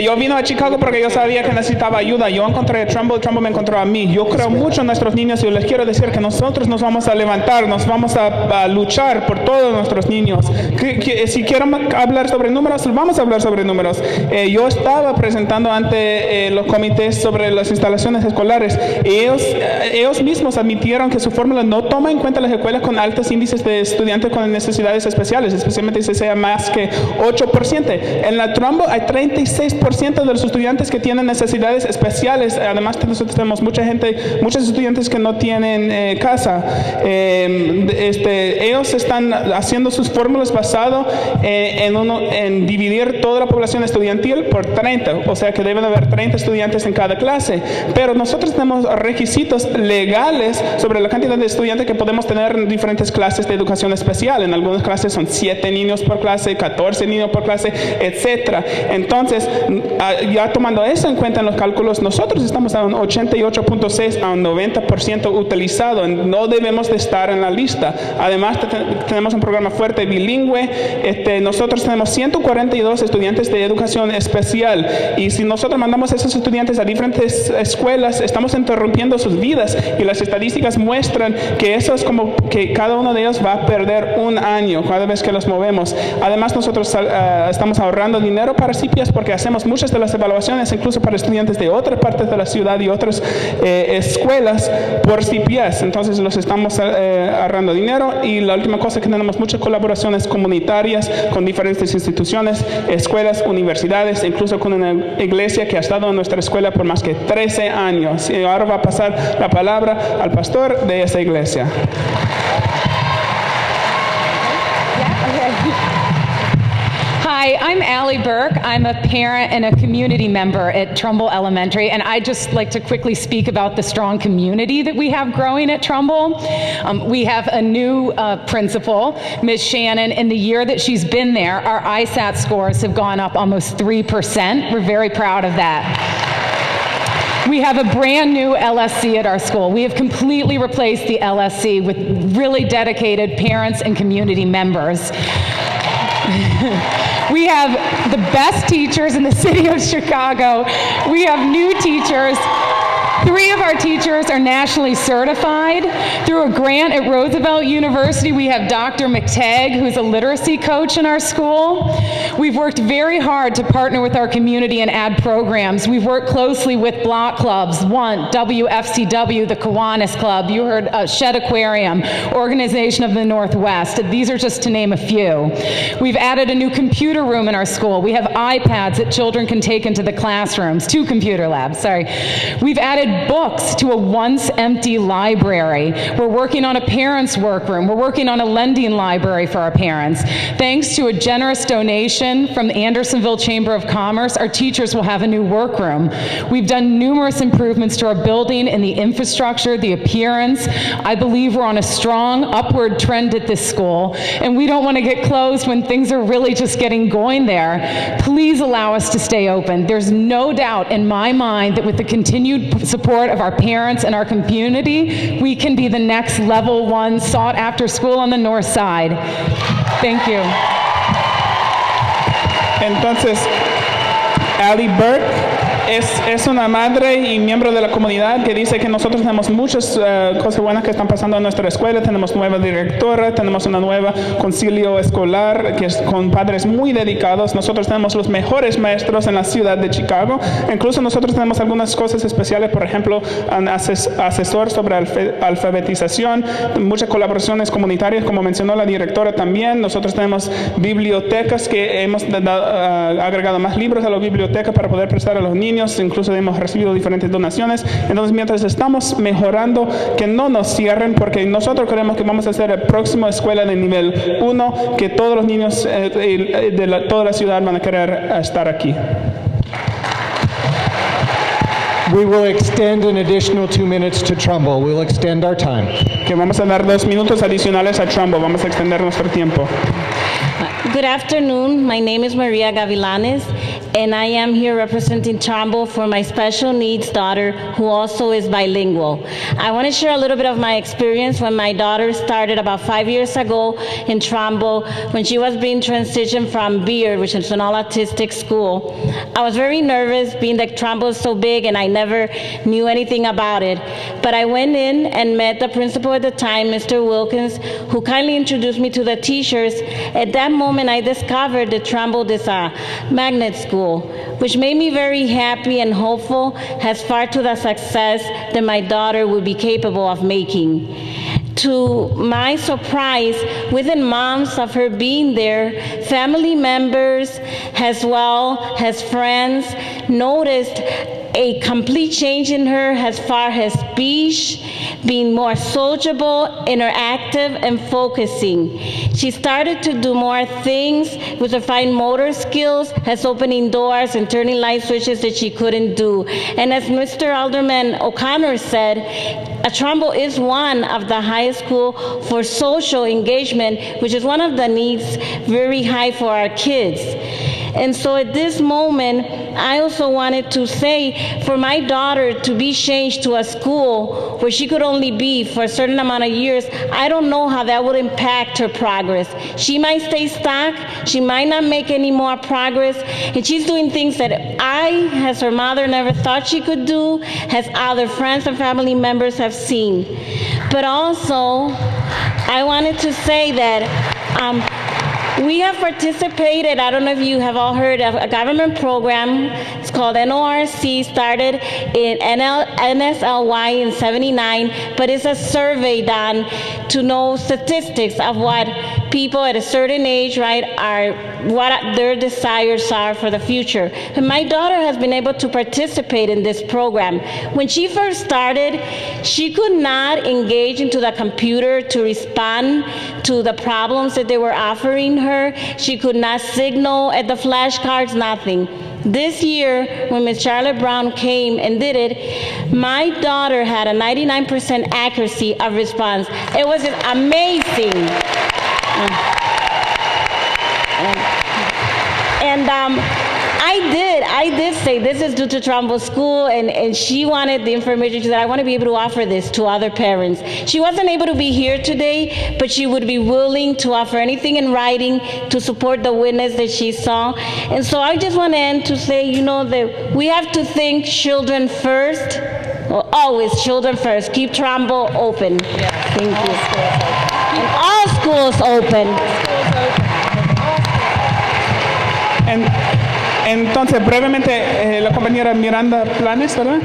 yo vine a Chicago porque yo sabía que necesitaba ayuda. Yo encontré a Trumbull me encontró a mí. Yo creo mucho en nuestros niños y les quiero decir que nosotros nos vamos a levantar, nos vamos a luchar por todos nuestros niños. Si quiero hablar sobre números, vamos a hablar sobre números. Yo estaba presentando ante los comités sobre las instalaciones escolares. Ellos mismos admitieron que su fórmula no toma en cuenta las escuelas con altos índices de estudiantes con necesidades especiales, especialmente si sea más que 8%. En la Trumbull hay 36% de los estudiantes que tienen necesidades especiales. Además, nosotros tenemos muchos estudiantes que no tienen casa. Ellos están haciendo sus fórmulas basado en dividir toda la población estudiantil por 30, o sea que deben haber 30 estudiantes en cada clase. Pero nosotros tenemos requisitos legales sobre la cantidad de estudiantes que podemos tener en diferentes clases de educación especial. En algunas clases son 7 niños por clase, 14 niños por clase, etc. Entonces, ya tomando eso en cuenta en los cálculos, nosotros estamos a un 88.6 a un 90% utilizado. No debemos de estar en la lista. Además, tenemos un programa fuerte bilingüe. Nosotros tenemos 142 estudiantes de educación especial. Y si nosotros mandamos a esos estudiantes a diferentes escuelas, estamos interrumpiendo sus vidas. Y las estadísticas muestran que eso es como que cada uno de ellos va a perder un año cada vez que los movemos. Además, nosotros estamos ahorrando dinero para CPS porque hacemos muchas de las evaluaciones incluso para estudiantes de otras partes de la ciudad y otras escuelas por CPS. Entonces los estamos ahorrando dinero. Y la última cosa que tenemos muchas colaboraciones comunitarias con diferentes instituciones, escuelas, universidades, incluso con una iglesia que ha estado en nuestra escuela por más que 13 años. Y ahora va a pasar la palabra al pastor de esa iglesia. Hi, I'm Allie Burke. I'm a parent and a community member at Trumbull Elementary, and I'd just like to quickly speak about the strong community that we have growing at Trumbull. We have a new principal, Ms. Shannon. In the year that she's been there, our ISAT scores have gone up almost 3%. We're very proud of that. We have a brand new LSC at our school. We have completely replaced the LSC with really dedicated parents and community members. We have the best teachers in the city of Chicago. We have new teachers. 3 of our teachers are nationally certified. Through a grant at Roosevelt University, we have Dr. McTagg, who's a literacy coach in our school. We've worked very hard to partner with our community and add programs. We've worked closely with block clubs, WFCW, the Kiwanis Club. You heard Shed Aquarium, Organization of the Northwest. These are just to name a few. We've added a new computer room in our school. We have iPads that children can take into the classrooms, 2 computer labs, sorry. We've added books to a once empty library. We're working on a parents' workroom. We're working on a lending library for our parents. Thanks to a generous donation from the Andersonville Chamber of Commerce, our teachers will have a new workroom. We've done numerous improvements to our building and the infrastructure, the appearance. I believe we're on a strong upward trend at this school, and we don't want to get closed when things are really just getting going there. Please allow us to stay open. There's no doubt in my mind that with the continued support support of our parents and our community, we can be the next level 1 sought after school on the north side. Thank you. Entonces, Ali Burke es una madre y miembro de la comunidad que dice que nosotros tenemos muchas cosas buenas que están pasando en nuestra escuela. Tenemos nueva directora, tenemos una nueva concilio escolar que es con padres muy dedicados. Nosotros tenemos los mejores maestros en la ciudad de Chicago. Incluso nosotros tenemos algunas cosas especiales, por ejemplo, un asesor sobre alfabetización, muchas colaboraciones comunitarias, como mencionó la directora también. Nosotros tenemos bibliotecas que hemos agregado más libros a la biblioteca para poder prestar a los niños. Incluso hemos recibido diferentes donaciones. Entonces, mientras estamos mejorando, que no nos cierren, porque nosotros creemos que vamos a ser la próxima escuela de nivel 1, que todos los niños de toda la ciudad van a querer estar aquí. We will extend an additional 2 minutes to Trumbull. We'll extend our time. Que vamos a dar 2 minutos adicionales a Trumbull. Vamos a extender nuestro tiempo. Good afternoon. My name is Maria Gavilanes, and I am here representing Trumbull for my special needs daughter, who also is bilingual. I want to share a little bit of my experience when my daughter started about 5 years ago in Trumbull, when she was being transitioned from Beard, which is an all-autistic school. I was very nervous, being that Trumbull is so big and I never knew anything about it. But I went in and met the principal at the time, Mr. Wilkins, who kindly introduced me to the teachers. At that moment, I discovered that Trumbull is a magnet school, which made me very happy and hopeful as far to the success that my daughter would be capable of making. To my surprise, within months of her being there, family members as well as friends noticed a complete change in her as far as speech, being more sociable, interactive, and focusing. She started to do more things with her fine motor skills, as opening doors and turning light switches that she couldn't do. And as Mr. Alderman O'Connor said, Trumbull is one of the highest school for social engagement, which is one of the needs very high for our kids. And so at this moment, I also wanted to say, for my daughter to be changed to a school where she could only be for a certain amount of years, I don't know how that would impact her progress. She might stay stuck, she might not make any more progress, and she's doing things that I, as her mother, never thought she could do, as other friends and family members have seen. But also, I wanted to say that we have participated, I don't know if you have all heard of a government program. It's called NORC, started in NSLY in '79, but it's a survey done to know statistics of what people at a certain age, right, are, what their desires are for the future. And my daughter has been able to participate in this program. When she first started, she could not engage into the computer to respond to the problems that they were offering her. She could not signal at the flashcards, nothing. This year, when Ms. Charlotte Brown came and did it, my daughter had a 99% accuracy of response. It was amazing. I did say this is due to Trumbull School, and she wanted the information. She said, I want to be able to offer this to other parents. She wasn't able to be here today, but she would be willing to offer anything in writing to support the witness that she saw. And so I just want to end to say, you know, that we have to think children first. Well, always children first. Keep Trumbull open. Yes. Thank you. And all schools open. Entonces, brevemente, la compañera Miranda Planes, ¿verdad?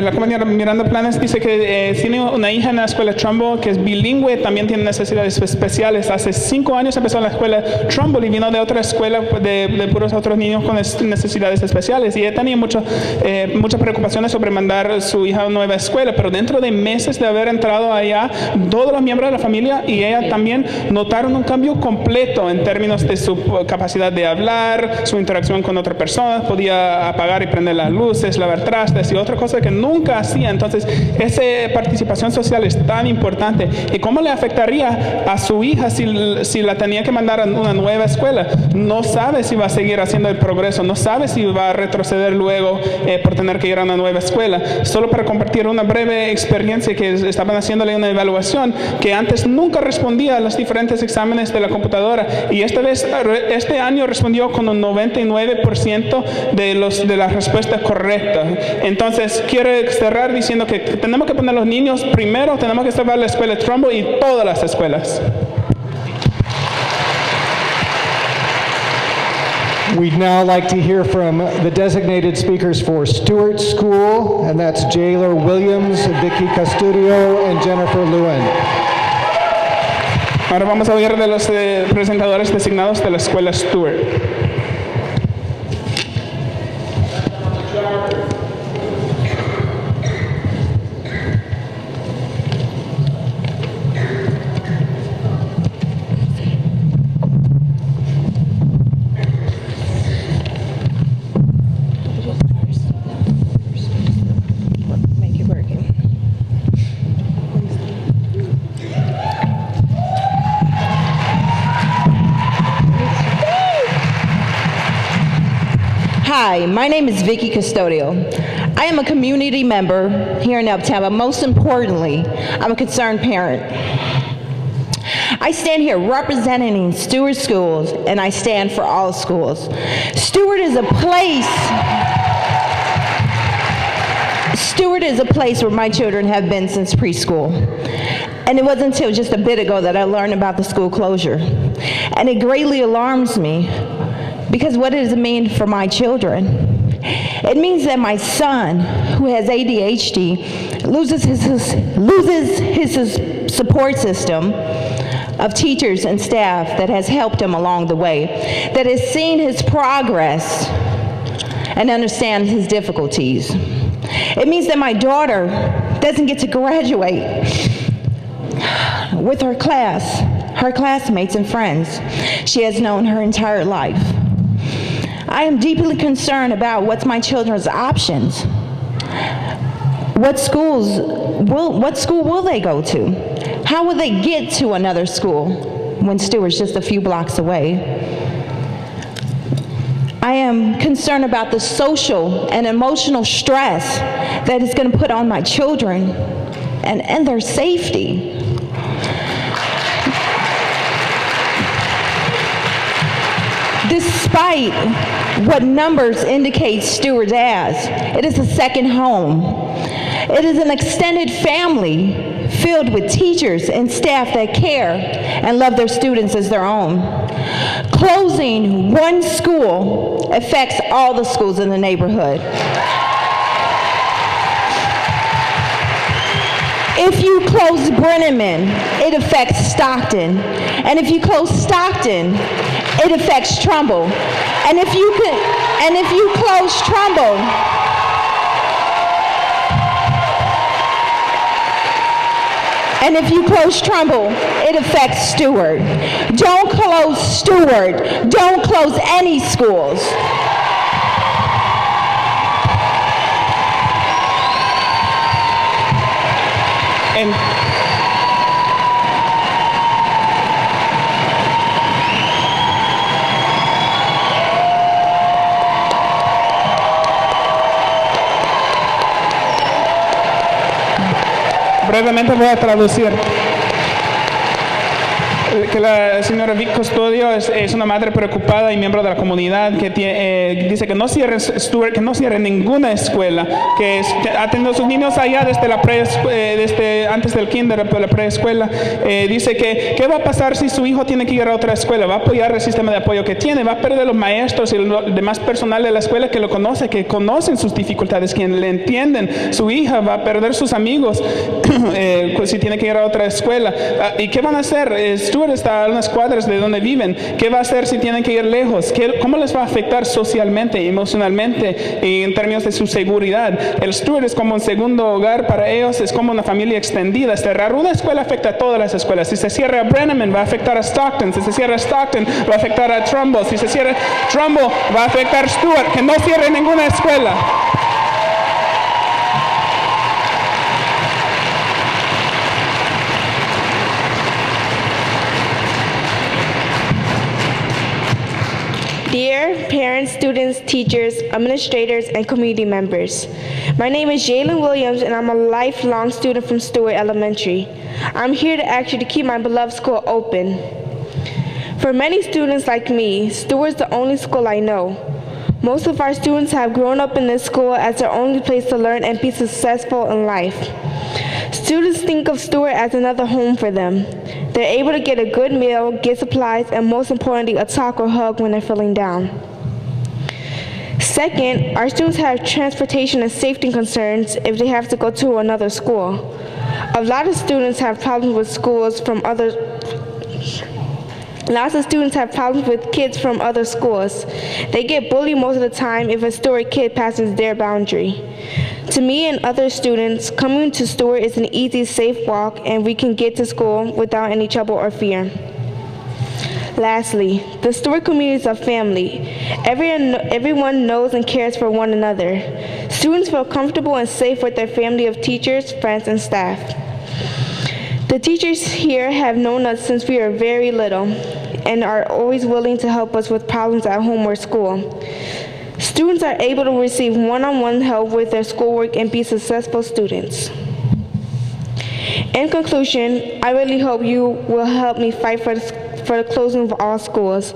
La compañera Miranda Planes dice que tiene una hija en la escuela Trumbull que es bilingüe, también tiene necesidades especiales. Hace 5 años empezó en la escuela Trumbull y vino de otra escuela de puros otros niños con necesidades especiales. Y ella tenía muchas preocupaciones sobre mandar a su hija a una nueva escuela, pero dentro de meses de haber entrado allá, todos los miembros de la familia y ella también notaron un cambio completo en términos de su capacidad de hablar, su interacción con otras personas, podía apagar y prender las luces, lavar trastes y otra cosa que nunca hacía. Entonces, esa participación social es tan importante. ¿Y cómo le afectaría a su hija si la tenía que mandar a una nueva escuela? No sabe si va a seguir haciendo el progreso, no sabe si va a retroceder luego por tener que ir a una nueva escuela. Solo para compartir una breve experiencia que estaban haciéndole una evaluación que antes nunca respondía a los diferentes exámenes de la computadora y este año respondió con un 99% de las respuestas correctas. Entonces, quiero cerrar diciendo que tenemos que poner a los niños primero, tenemos que salvar la escuela Trumbull y todas las escuelas. We'd now like to hear from the designated speakers for Stewart School, and that's Jailer Williams, Vicky Castudio, and Jennifer Lewin. Ahora vamos a oír de los presentadores designados de la escuela Stewart. Hi, my name is Vicky Custodio. I am a community member here in Uptown, but most importantly, I'm a concerned parent. I stand here representing Stewart Schools, and I stand for all schools. Stewart is a place where my children have been since preschool. And it wasn't until just a bit ago that I learned about the school closure. And it greatly alarms me because what does it mean for my children? It means that my son, who has ADHD, loses his support system of teachers and staff that has helped him along the way, that has seen his progress and understands his difficulties. It means that my daughter doesn't get to graduate with her classmates and friends she has known her entire life. I am deeply concerned about what's my children's options. What school will they go to? How will they get to another school when Stewart's just a few blocks away? I am concerned about the social and emotional stress that it's going to put on my children and their safety. Despite what numbers indicate Stewart as, it is a second home. It is an extended family filled with teachers and staff that care and love their students as their own. Closing one school affects all the schools in the neighborhood. If you close Brenneman, it affects Stockton. And if you close Stockton, it affects Trumbull. And if you close Trumbull, it affects Stewart. Don't close Stewart. Don't close any schools. Brevemente voy a traducir. Que la señora Vic Custodio es una madre preocupada y miembro de la comunidad que dice que no cierre Stewart, que no cierre ninguna escuela, que ha tenido sus niños allá desde antes del kinder, la preescuela. Dice que qué va a pasar si su hijo tiene que ir a otra escuela, va a apoyar el sistema de apoyo que tiene, va a perder los maestros y el demás personal de la escuela que lo conoce, que conocen sus dificultades, que le entienden. Su hija va a perder sus amigos si tiene que ir a otra escuela. ¿Y qué van a hacer? Stewart está a unas cuadras de donde viven. ¿Qué va a hacer si tienen que ir lejos? ¿Cómo les va a afectar socialmente, emocionalmente y en términos de su seguridad? El Stewart es como un segundo hogar para ellos, es como una familia extendida. Cerrar una escuela afecta a todas las escuelas. Si se cierra a Brenneman, va a afectar a Stockton. Si se cierra a Stockton, va a afectar a Trumbull. Si se cierra Trumbull, va a afectar a Stewart. Que no cierre ninguna escuela. parents, teachers, administrators, and community members. My name is Jalen Williams, and I'm a lifelong student from Stewart Elementary. I'm here to ask you to keep my beloved school open. For many students like me, Stewart's the only school I know. Most of our students have grown up in this school as their only place to learn and be successful in life. Students think of Stewart as another home for them. They're able to get a good meal, get supplies, and most importantly, a talk or hug when they're feeling down. Second, our students have transportation and safety concerns if they have to go to another school. A lot of students have problems with kids from other schools. They get bullied most of the time if a Stewart kid passes their boundary. To me and other students, coming to Stewart is an easy, safe walk, and we can get to school without any trouble or fear. Lastly, the Stewart community is a family. Everyone knows and cares for one another. Students feel comfortable and safe with their family of teachers, friends, and staff. The teachers here have known us since we were very little and are always willing to help us with problems at home or school. Students are able to receive one-on-one help with their schoolwork and be successful students. In conclusion, I really hope you will help me fight for the closing of all schools,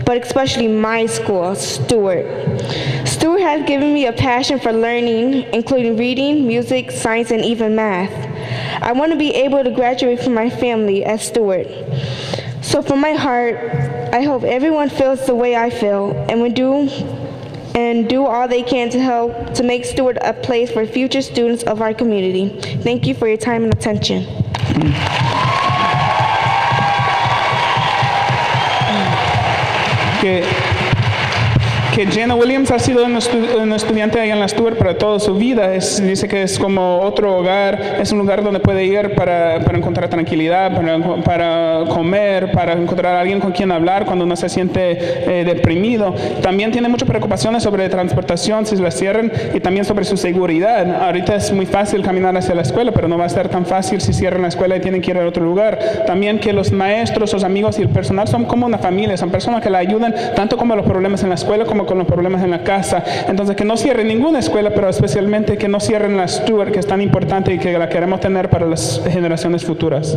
but especially my school, Stewart. Stewart has given me a passion for learning, including reading, music, science, and even math. I want to be able to graduate from my family at Stewart. So from my heart, I hope everyone feels the way I feel and do all they can to help to make Stewart a place for future students of our community. Thank you for your time and attention. Que Jenna Williams ha sido un estudiante ahí en la Stewart para toda su vida. Dice que es como otro hogar, es un lugar donde puede ir para encontrar tranquilidad, para comer, para encontrar a alguien con quien hablar cuando uno se siente deprimido. También tiene muchas preocupaciones sobre transportación si la cierran y también sobre su seguridad. Ahorita es muy fácil caminar hacia la escuela, pero no va a ser tan fácil si cierran la escuela y tienen que ir a otro lugar. También que los maestros, los amigos y el personal son como una familia, son personas que la ayudan tanto como los problemas en la escuela como con los problemas en la casa. Entonces que no cierren ninguna escuela, pero especialmente que no cierren la Stewart, que es tan importante y que la queremos tener para las generaciones futuras.